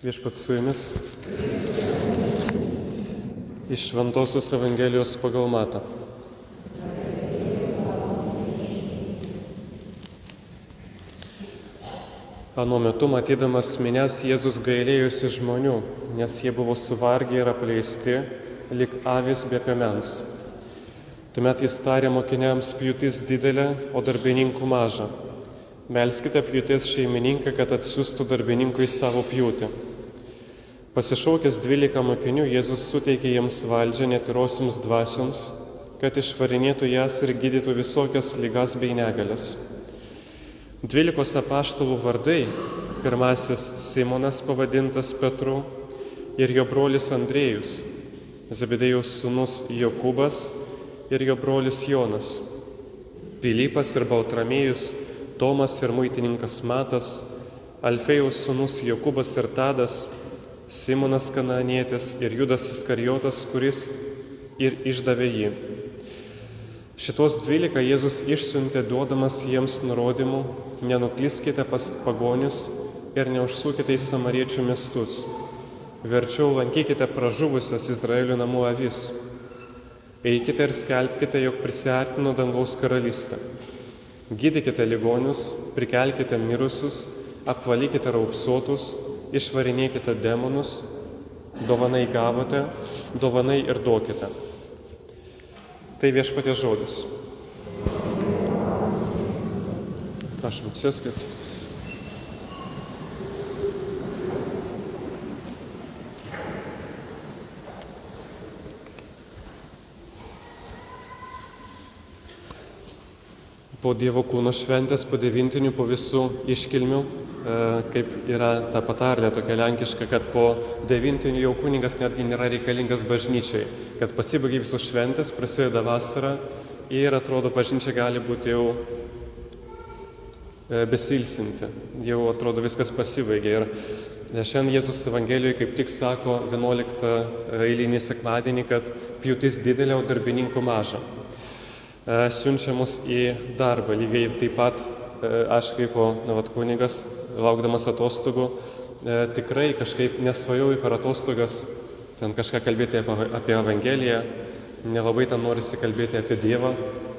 Viešpats su jumis. Iš Šventosios Evangelijos pagal Matą. Anuo metu, matydamas minias, Jėzus gailėjosi žmonių, nes jie buvo suvargę ir apleisti, lyg avys be piemens. Tuomet jis tarė mokiniams: pjūtis didelė, o darbininkų maža. Melskite pjūties šeimininką, kad atsiųstų darbininkui savo pjūtį. Pasišaukęs 12 mokinių, Jėzus suteikė jiems valdžią netyrosioms dvasioms, kad išvarinėtų jas ir gydytų visokias ligas bei negalias. 12 apaštalų vardai: pirmasis Simonas, pavadintas Petru, ir jo brolis Andriejus, Zebedėjaus sūnus Jokūbas ir jo brolis Jonas, Pilypas ir Baltramiejus, Tomas ir muitininkas Matas, Alfėjaus sūnus Jokūbas ir Tadas, Simonas Kanaanietis ir Judas Iskarijotas, kuris ir išdavė jį. Šitos 12 Jėzus išsiuntė, duodamas jiems nurodymų: nenuklyskite pas pagonis ir neužsukite į samariečių miestus. Verčiau lankykite pražuvusias Izraelio namų avis. Eikite ir skelbkite, jog prisiartino dangaus karalystė. Gydykite ligonius, prikelkite mirusius, apvalykite raupsuotus, išvarinėkite demonus, dovanai gavote, dovanai ir duokite. Tai Viešpaties žodis. Prašom, atsisėskit. Po Dievo kūno šventės, po devintinių, po visų iškilmių, kaip yra ta patarlė tokia lenkiška, kad po devintinių jau kunigas netgi nėra reikalingas bažnyčiai, kad pasibaigia visos šventės, prasideda vasara ir atrodo bažnyčia gali būti jau besilsinti, jau atrodo viskas pasibaigė. Ir šiandien Jėzus Evangelijoje kaip tik sako 11 eilinį sekmadienį, kad pjūtis didelė, o darbininkų maža. Siunčia mus į darbą. Lygiai taip pat aš kaip kunigas, laukdamas atostogų, tikrai kažkaip nesvajoju per atostogas ten kažką kalbėti apie Evangeliją, nelabai ten norisi kalbėti apie Dievą,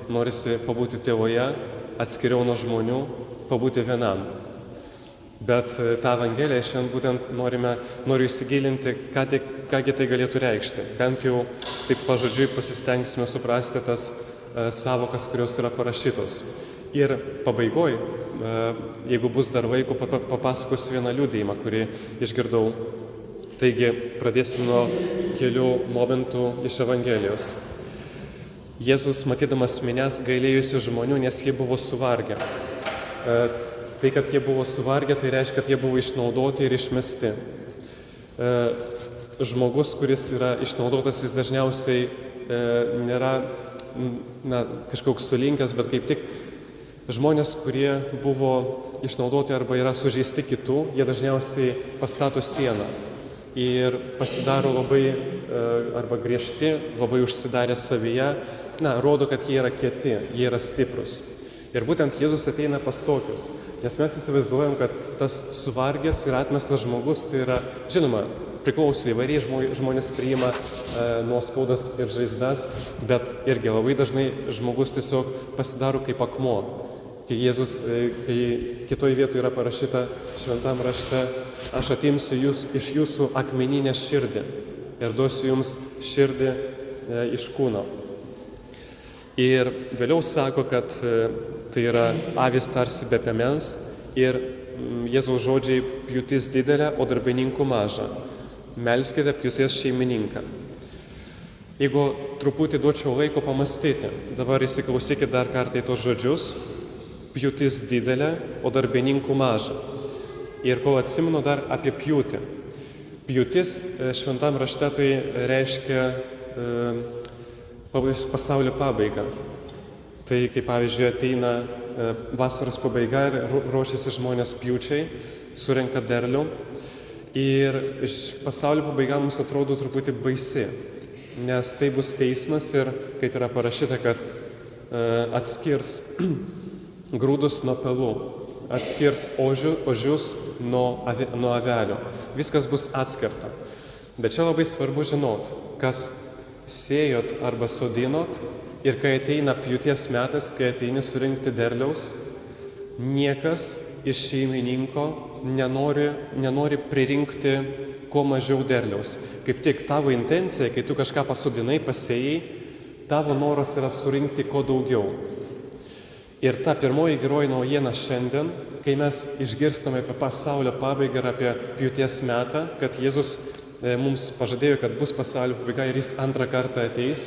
norisi pabūti tėvoje, atskiriau nuo žmonių, pabūti vienam. Bet tą Evangeliją šiandien būtent noriu įsigilinti, kągi tai galėtų reikšti. Bent jau taip pažodžiui pasistengsime suprasti tas savokas, kurios yra parašytos. Ir pabaigoje, jeigu bus dar laiko, papasakosiu vieną liudijimą, kurį išgirdau. Taigi, pradėsim nuo kelių momentų iš Evangelijos. Jėzus, matydamas minias, gailėjosi žmonių, nes jie buvo suvargę. Tai, kad jie buvo suvargę, tai reiškia, kad jie buvo išnaudoti ir išmesti. Žmogus, kuris yra išnaudotas, jis dažniausiai nėra kažkoks sulinkęs, bet kaip tik žmonės, kurie buvo išnaudoti arba yra sužeisti kitų, jie dažniausiai pastato sieną ir pasidaro labai arba griežti, labai užsidarę savyje, rodo, kad jie yra kieti, jie yra stiprus. Ir būtent Jėzus ateina pas tokius, nes mes įsivaizduojam, kad tas suvargęs ir atmestas žmogus, tai yra, žinoma, priklauso įvairiai žmonės priima nuoskaudas ir žaizdas, bet irgi labai dažnai žmogus tiesiog pasidaro kaip akmuo. Kai Jėzus, kai kitoje vietoje yra parašyta šventam rašte: aš atimsiu iš jūsų akmeninę širdį ir duosiu jums širdį iš kūno. Ir vėliau sako, kad tai yra avys tarsi be piemens ir Jėzaus žodžiai: pjūtis didelė, o darbininkų maža. Melskite pjūties šeimininką. Jeigu truputį duočiau laiko pamastyti, dabar įsiklausykite dar kartą į tos žodžius: pjūtis didelė, o darbininkų maža. Ir kol atsimenu dar apie pjūtį. Pjūtis šventam rašte tai reiškia pasaulio pabaigą. Tai kaip pavyzdžiui ateina vasaros pabaiga ir ruošiasi žmonės pjūčiai, surenka derlių. Ir pasaulio pabaiga mums atrodo truputį baisi, nes tai bus teismas ir, kaip yra parašyta, kad atskirs grūdus nuo pelų. atskirs ožius nuo avelių. Viskas bus atskirta. Bet čia labai svarbu žinot, kas sėjot arba sodinot ir kai ateina pjūties metas, kai ateini surinkti derliaus, niekas iš šeimininko nenori pririnkti kuo mažiau derliaus. Kaip tik tavo intencija, kai tu kažką pasodinai, pasėjai, tavo noras yra surinkti kuo daugiau. Ir ta pirmoji geroji naujiena šiandien, kai mes išgirstame apie pasaulio pabaigą ir apie pjūties metą, kad Jėzus mums pažadėjo, kad bus pasaulio pabaiga ir jis antrą kartą ateis,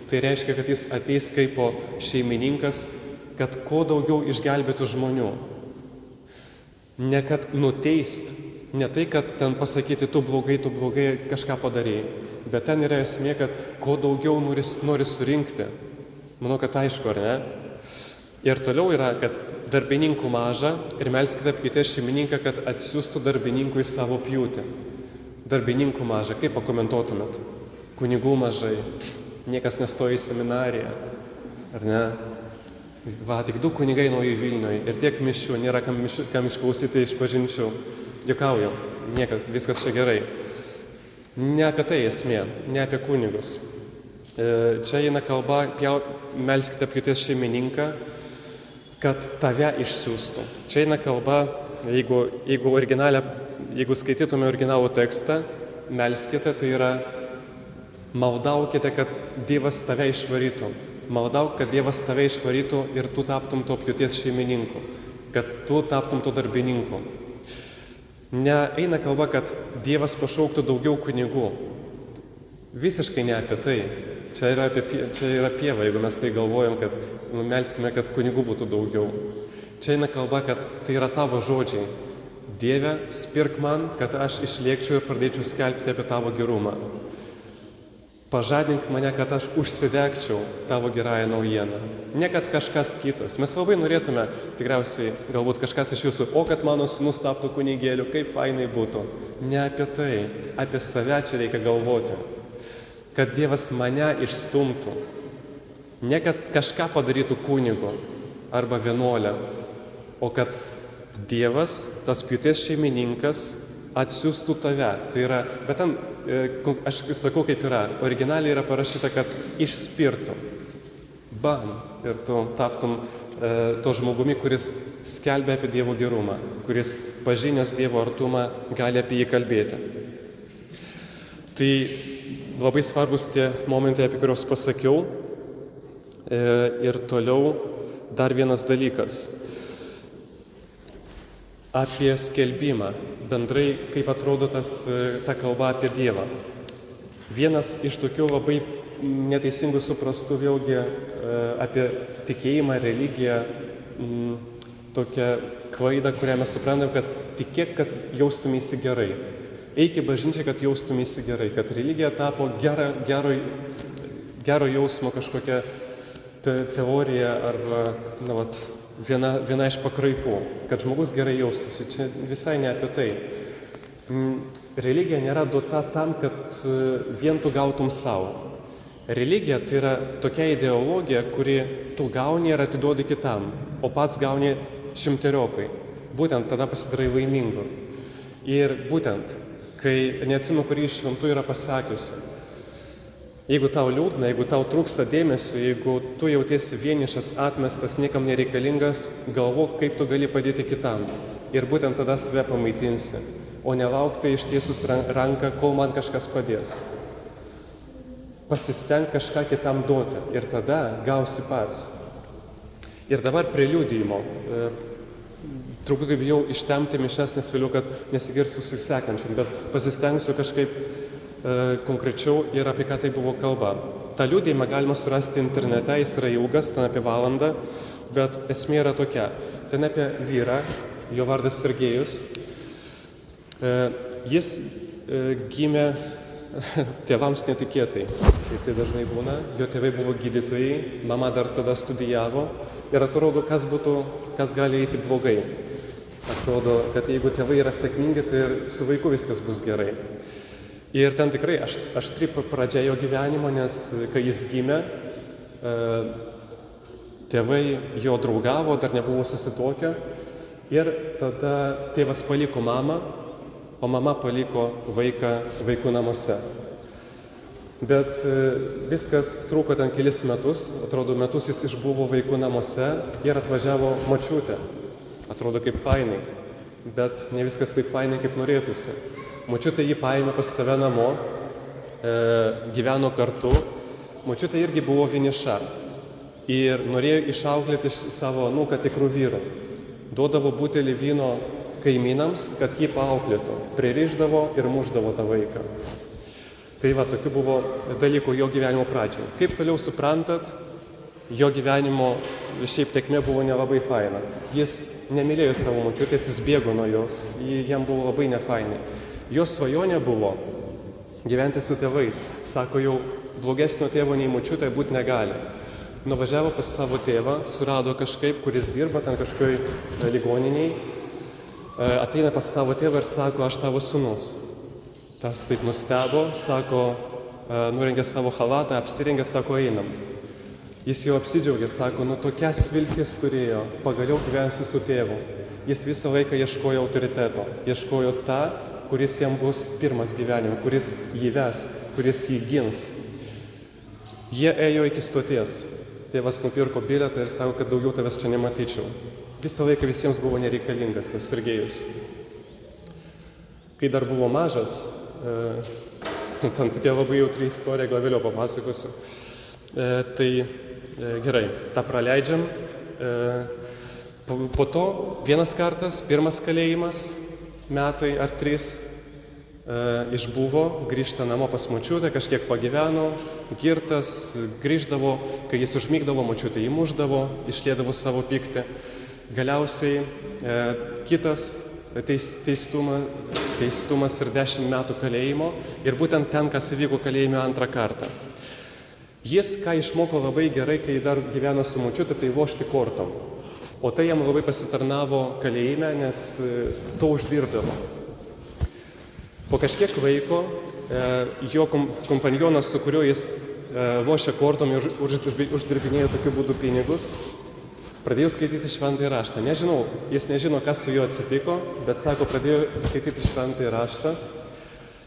tai reiškia, kad jis ateis kaip šeimininkas, kad kuo daugiau išgelbėtų žmonių. Ne kad nuteist, ne tai, kad ten pasakyti, tu blogai kažką padarėjai, bet ten yra esmė, kad kuo daugiau nori surinkti. Manau, kad aišku, ar ne? Ir toliau yra, kad darbininkų maža ir melskite pjūties šeimininką, kad atsiųstų darbininkų į savo pjūtį. Darbininkų maža, kaip pakomentuotumėt? Kunigų mažai, niekas nestoja į seminariją, ar ne? Va, tik 2 kunigai nauji Vilniuje ir tiek mišių, nėra kam išklausyti išpažinčių. Juokauju, niekas, viskas čia gerai. Ne apie tai esmė, ne apie kunigus. Čia eina kalba, melskite pjūties šeimininką, kad tave išsiųstų. Čia eina kalba, jeigu skaitytume originalų tekstą, melskite, tai yra maldaukite, kad Dievas tave išvarytų. Maldauk, kad Dievas tave išvarytų ir tu taptum to pjūties šeimininku, kad tu taptum to darbininku. Neeina kalba, kad Dievas pašauktų daugiau kunigų. Visiškai ne apie tai. Čia yra pieva, jeigu mes tai galvojam, kad melskime, kad kunigų būtų daugiau. Čia eina kalba, kad tai yra tavo žodžiai. Dieve, spirk man, kad aš išlėkčiau ir pradėčiau skelbti apie tavo gerumą. Pažadink mane, kad aš užsidegčiau tavo gerąją naujieną. Ne kad kažkas kitas. Mes labai norėtume, tikriausiai, galbūt kažkas iš jūsų, kad mano sūnus taptų kunigėliu, kaip fainai būtų. Ne apie tai, apie save čia reikia galvoti. Kad Dievas mane išstumtų. Ne kad kažką padarytų kunigu arba vienuolę, o kad Dievas, tas pjūties šeimininkas, atsiųstų tave. Tai yra, bet ten, aš sakau kaip yra, originaliai yra parašyta, kad išspirtų. Bam! Ir tu taptum to žmogumi, kuris skelbia apie Dievo gerumą, kuris pažinęs Dievo artumą gali apie jį kalbėti. Tai labai svarbus tie momentai, apie kuriuos pasakiau. Ir toliau dar vienas dalykas. Apie skelbimą. Bendrai, kaip atrodo ta kalba apie Dievą. Vienas iš tokių labai neteisingų suprastų vėlgi apie tikėjimą, religiją, tokią klaidą, kurią mes suprantam, kad tikėk, kad jaustumėsi gerai. Eik į bažnyčią, kad jaustumėsi gerai, kad religija tapo gero jausmo kažkokia teorija arba viena iš pakraipų, kad žmogus gerai jaustųsi. Čia visai ne apie tai. Religija nėra duota tam, kad vien tu gautum savo. Religija tai yra tokia ideologija, kuri tu gauni ir atiduodi kitam, o pats gauni šimteriopai. Būtent tada pasidarai laimingu. Ir būtent, kai neatsimenu, kurį iš šventų yra pasakiusi, jeigu tau liūdna, jeigu tau trūksta dėmesio, jeigu tu jautiesi vienišas, atmestas, niekam nereikalingas, galvok, kaip tu gali padėti kitam. Ir būtent tada save pamaitinsi, o nelaukti ištiesus ranką, kol man kažkas padės. Pasistenk kažką kitam duoti ir tada gausi pats. Ir dabar prie liudijimo. Truputį bijau ištemti mišias, nes vėliau, kad nesigirstų su sekančiam, bet pasistengsiu kažkaip konkrečiau ir apie ką tai buvo kalba. Ta liudijimą galima surasti internete, jis yra ilgas, ten apie valandą, bet esmė yra tokia. Ten apie vyrą, jo vardas Sergejus. Jis gimė tėvams netikėtai, kaip tai dažnai būna. Jo tėvai buvo gydytojai, mama dar tada studijavo ir atrodo, kas gali eiti blogai. Atrodo, kad jeigu tėvai yra sėkmingi, tai ir su vaiku viskas bus gerai. Ir ten tikrai aštri pradžia jo gyvenimo, nes kai jis gimė, tėvai jo draugavo, dar nebuvo susituokę Ir tada tėvas paliko mamą, o mama paliko vaiką vaikų namuose. Bet viskas truko ten kelis metus, atrodo metus jis išbuvo vaikų namuose ir atvažiavo močiutė. Atrodo kaip fainai, bet ne viskas taip fainai, kaip norėtųsi. Močiutė jį paėmė pas save namo, gyveno kartu, močiutė irgi buvo vieniša ir norėjo išauklėti savo kad tikrų vyrų. Duodavo butelį vyno kaimynams, kad jį paauklėtų, pririšdavo ir mušdavo tą vaiką. Tai va, tokių buvo dalykų jo gyvenimo pradžioje. Kaip toliau suprantat, jo gyvenimo šiaip tekmė buvo nelabai faina. Jis nemylėjo savo močiutės, jis bėgo nuo jos, jam buvo labai nefainai. Jo svajonė buvo gyventi su tėvais. Sako, jau blogesnio tėvo nei močiutė būti negali. Nuvažiavo pas savo tėvą, surado kažkaip, kuris dirba ten kažkokioj ligoniniai, ateina pas savo tėvą ir sako, aš tavo sūnus. Tas taip nustebo, sako, nurengė savo chalatą, apsirengė, sako, einam. Jis jau apsidžiaugė, sako, tokias viltis turėjo, pagaliau gyvensiu su tėvu. Jis visą laiką ieškojo autoriteto, ieškojo tą, kuris jam bus pirmas gyvenime, kuris jį ves, kuris jį gins. Jie ėjo iki stoties. Tėvas nupirko bilietą ir sako, kad daugiau tavęs čia nematyčiau. Visą laiką visiems buvo nereikalingas tas Sergejus. Kai dar buvo mažas, ten tokia labai jautri istorija, gal vėliau papasakosiu. Tai gerai, tą praleidžiam. Po to vienas kartas, pirmas kalėjimas, metai ar 3, išbuvo, grįžta namo pas močiutę, kažkiek pagyveno, girtas, grįždavo, kai jis užmigdavo, močiutė jį mušdavo, išliedavo savo pyktį. Galiausiai kitas teistumas ir 10 metų kalėjimo ir būtent ten, kas įvyko kalėjime antrą kartą. Jis, ką išmoko labai gerai, kai dar gyveno su močiutė, tai lošti kortom. O tai jam labai pasitarnavo kalėjime, nes to uždirbdavo. Po kažkiek laiko jo kompanionas, su kuriuo jis lošė kortom, uždirbinėjo tokiu būdu pinigus, pradėjo skaityti Šventąjį raštą. Nežinau, jis nežino, kas su juo atsitiko, bet sako, pradėjo skaityti Šventąjį raštą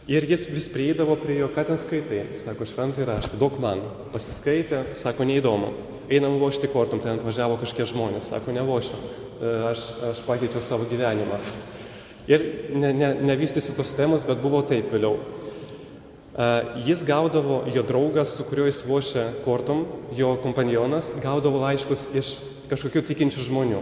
ir jis vis prieidavo prie jo, ką ten skaitai. Sako, Šventąjį raštą, daug man. Pasiskaitė, sako, neįdomu. Einam lošti kortom, ten atvažiavo kažkiek žmonės. Sako, nelošiu, aš pakeičiau savo gyvenimą. Ir nevystysiu tos temos, bet buvo taip vėliau. Jis gaudavo, jo draugas, su kuriuo jis lošė kortom, jo kompanionas, gaudavo laiškus iš kažkokių tikinčių žmonių.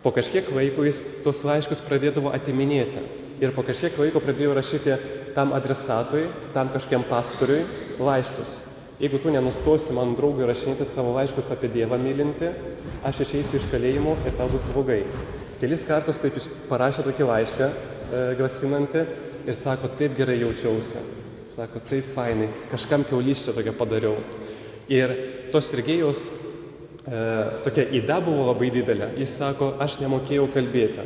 Po kažkiek laiko jis tos laiškus pradėdavo atiminėti. Ir po kažkiek laiko pradėjo rašyti tam adresatui, tam kažkiam pastoriui laiškus. Jeigu tu nenustosi man draugui rašinėti savo laiškus apie Dievą mylinti, aš išeisiu iš kalėjimo ir tau bus blogai. Kelis kartus taip jis parašė tokį laišką grasinantį ir sako, taip gerai jaučiausi. Sako, taip fainai, kažkam kiaulystę tokią padariau. Ir tos Sergejaus tokia įda buvo labai didelė. Jis sako, aš nemokėjau kalbėti.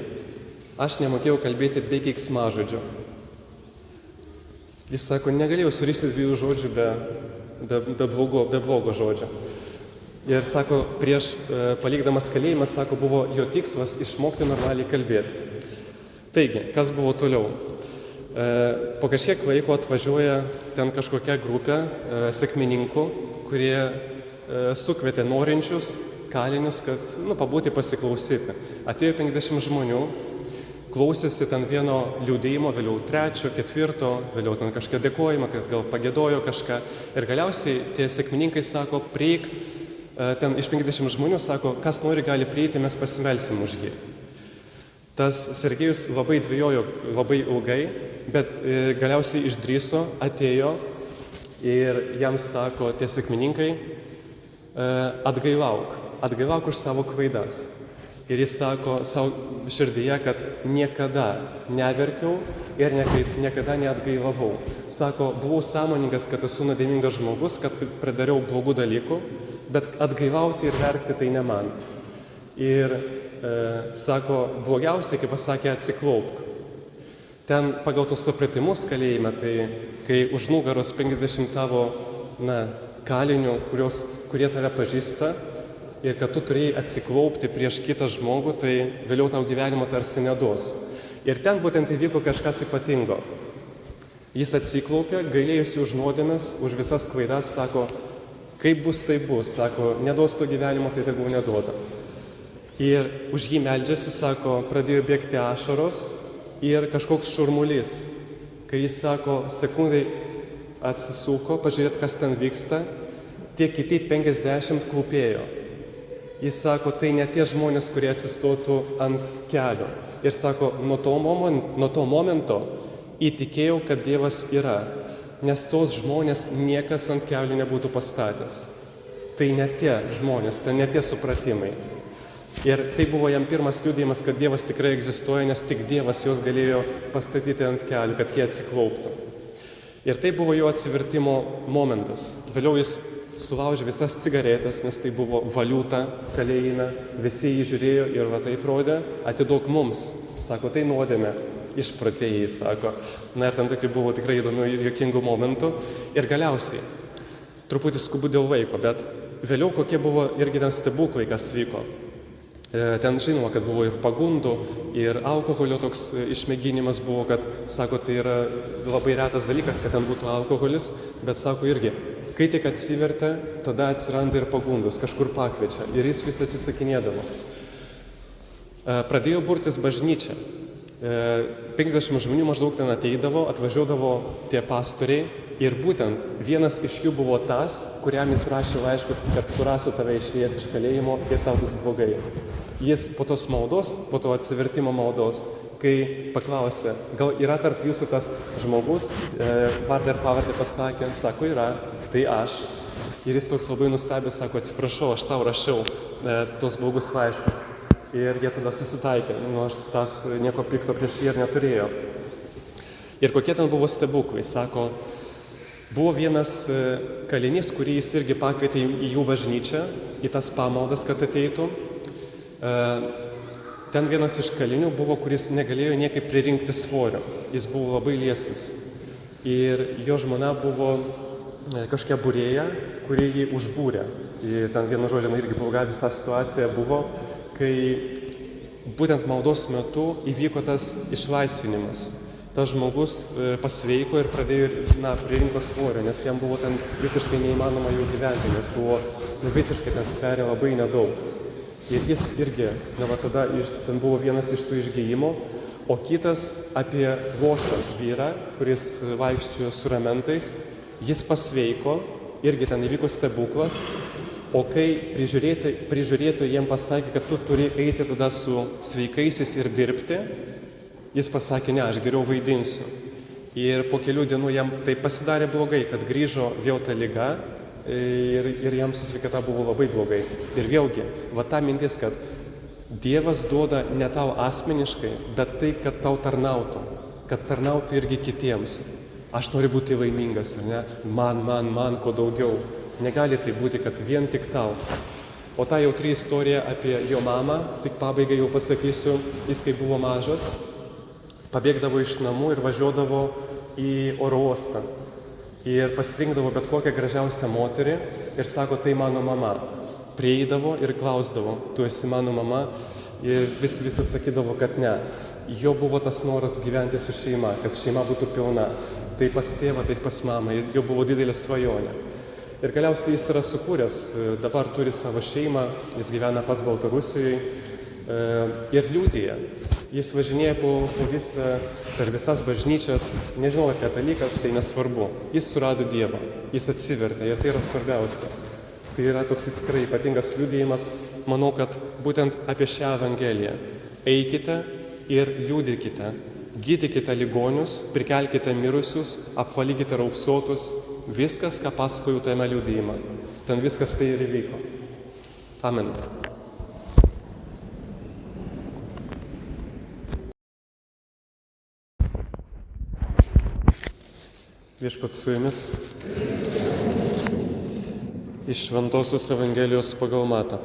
Aš nemokėjau kalbėti be keiksmažodžių. Jis sako, negalėjau surišti 2 žodžių be blogo žodžio. Ir sako, prieš palikdamas kalėjimą, sako, buvo jo tikslas išmokti normaliai kalbėti. Taigi, kas buvo toliau? Po kažkiek laiko atvažiuoja ten kažkokia grupė sekmininkų, kurie sukvietė norinčius kalinius, kad pabūti pasiklausyti. Atėjo 50 žmonių, klausėsi ten vieno liudijimo, vėliau 3, 4, vėliau ten kažką dėkojimą, kad gal pagėdojo kažką. Ir galiausiai tie sekmininkai sako, prieik, ten iš 50 žmonių sako, kas nori gali prieiti, mes pasimelsim už jį. Tas Sergejus labai dvejojo labai ilgai, bet galiausiai išdrįso, atėjo ir jam sako tie sekmininkai, atgailauk už savo klaidas. Ir jis sako savo širdyje, kad niekada neverkiau ir niekada neatgailavau. Sako, buvau sąmoningas, kad esu nuodėmingas žmogus, kad pridariau blogų dalykų, bet atgailauti ir verkti tai ne man. Ir sako, blogiausia, kaip pasakė, atsiklaupk. Ten pagal tos supratimus kalėjime, tai kai už nugaros 50 tavo kalinių, kurie tave pažįsta, ir kad tu turėjai atsiklaupti prieš kitą žmogų, tai vėliau tau gyvenimo tarsi neduos. Ir ten būtent įvyko kažkas ypatingo. Jis atsiklaupė, gailėjosi už nuodėmes, už visas klaidas, sako, kaip bus, tai bus, sako, neduos to gyvenimo, tai tegul neduoda. Ir už jį meldžiasi, sako, pradėjo bėgti ašaros ir kažkoks šurmulys. Kai jis, sako, sekundai atsisuko, pažiūrėt, kas ten vyksta, tie kiti 50 klūpėjo. Jis sako, tai ne tie žmonės, kurie atsistotų ant kelio. Ir sako, nuo to momento įtikėjau, kad Dievas yra, nes tos žmonės niekas ant kelių nebūtų pastatęs. Tai ne tie žmonės, tai ne tie supratimai. Ir tai buvo jam pirmas liudijimas, kad Dievas tikrai egzistuoja, nes tik Dievas juos galėjo pastatyti ant kelių, kad jie atsiklauptų. Ir tai buvo jo atsivertimo momentas. Vėliau jis sulaužė visas cigaretės, nes tai buvo valiuta kalėjime, visi jį žiūrėjo ir va taip rodė, atiduok mums, sako, tai nuodėmė, išprotėjai, sako. Na ir ten tokių buvo tikrai įdomių ir juokingų momentų. Ir galiausiai, truputį skubu dėl laiko, bet vėliau kokie buvo irgi ten stebuklai, kas vyko. Ten žinoma, kad buvo ir pagundų, ir alkoholio toks išmėginimas buvo, kad, sako, tai yra labai retas dalykas, kad ten būtų alkoholis, bet, sako, irgi, kai tik atsivertė, tada atsiranda ir pagundos, kažkur pakviečia ir jis vis atsisakinėdavo. Pradėjo burtis bažnyčia. 50 žmonių maždaug ten ateidavo, atvažiuodavo tie pastoriai ir būtent vienas iš jų buvo tas, kuriam jis rašė laiškus, kad surasiu tave išėjęs iš kalėjimo ir tau bus blogai. Jis po tos maldos, po to atsivertimo maldos, kai paklausė, gal yra tarp jūsų tas žmogus, vardą ir pavardę pasakė, sako, yra, tai aš. Ir jis toks labai nustebęs, sako, atsiprašau, aš tau rašiau tos blogus laiškus. Ir jie tada susitaikė, nors tas nieko pikto prieš jį ir neturėjo. Ir kokie ten buvo stebuklai, sako, buvo vienas kalinys, kurį jis irgi pakvietė į jų bažnyčią, į tas pamaldas, kad ateitų. Ten vienas iš kalinių buvo, kuris negalėjo niekaip pririnkti svorio, jis buvo labai liesis. Ir jo žmona buvo kažkokia būrėja, kuri jį užbūrė. Ir ten vienu žodžiu irgi bloga visa situacija buvo, kai būtent maldos metu įvyko tas išlaisvinimas. Tas žmogus pasveiko ir pradėjo pririnko svorio, nes jam buvo ten visiškai neįmanoma jau gyventi, nes buvo visiškai ten sveria labai nedaug. Ir jis irgi, tada ten buvo vienas iš tų išgijimo, o kitas apie vošą vyrą, kuris vaikščiojo su ramentais, jis pasveiko, irgi ten įvyko stebuklas. O kai prižiūrėtojai jiem pasakė, kad tu turi eiti tada su sveikaisiais ir dirbti, jis pasakė, ne, aš geriau vaidinsiu. Ir po kelių dienų jam tai pasidarė blogai, kad grįžo vėl ta liga ir jam su sveikata buvo labai blogai. Ir vėlgi, va ta mintis, kad Dievas duoda ne tau asmeniškai, bet tai, kad tau tarnautų, kad tarnautų irgi kitiems. Aš noriu būti laimingas, ar ne? Man, ko daugiau. Negali tai būti, kad vien tik tau. O ta jautri istorija apie jo mamą, tik pabaigai jau pasakysiu, jis kai buvo mažas, pabėgdavo iš namų ir važiuodavo į oro uostą. Ir pasirinkdavo bet kokią gražiausią moterį ir sako, tai mano mama. Prieidavo ir klausdavo, tu esi mano mama, ir vis atsakydavo, kad ne. Jo buvo tas noras gyventi su šeima, kad šeima būtų pilna. Tai pas tėvą, tai pas mamą, jo buvo didelė svajonė. Ir galiausiai jis yra sukūręs, dabar turi savo šeimą, jis gyvena pats Baltarusijoje ir liudija. Jis važinėja per visas bažnyčias, nežinau, ar katalikas, tai nesvarbu. Jis surado Dievą, jis atsivertė ir tai yra svarbiausia. Tai yra toks tikrai ypatingas liudijimas, manau, kad būtent apie šią Evangeliją. Eikite ir liudykite, gydykite ligonius, prikelkite mirusius, apvalykite raupsuotus, viskas, ką pasakoju tame liudijime. Ten viskas tai ir įvyko. Amen. Viešpat su jumis. Iš Šventosios Evangelijos pagal Matą.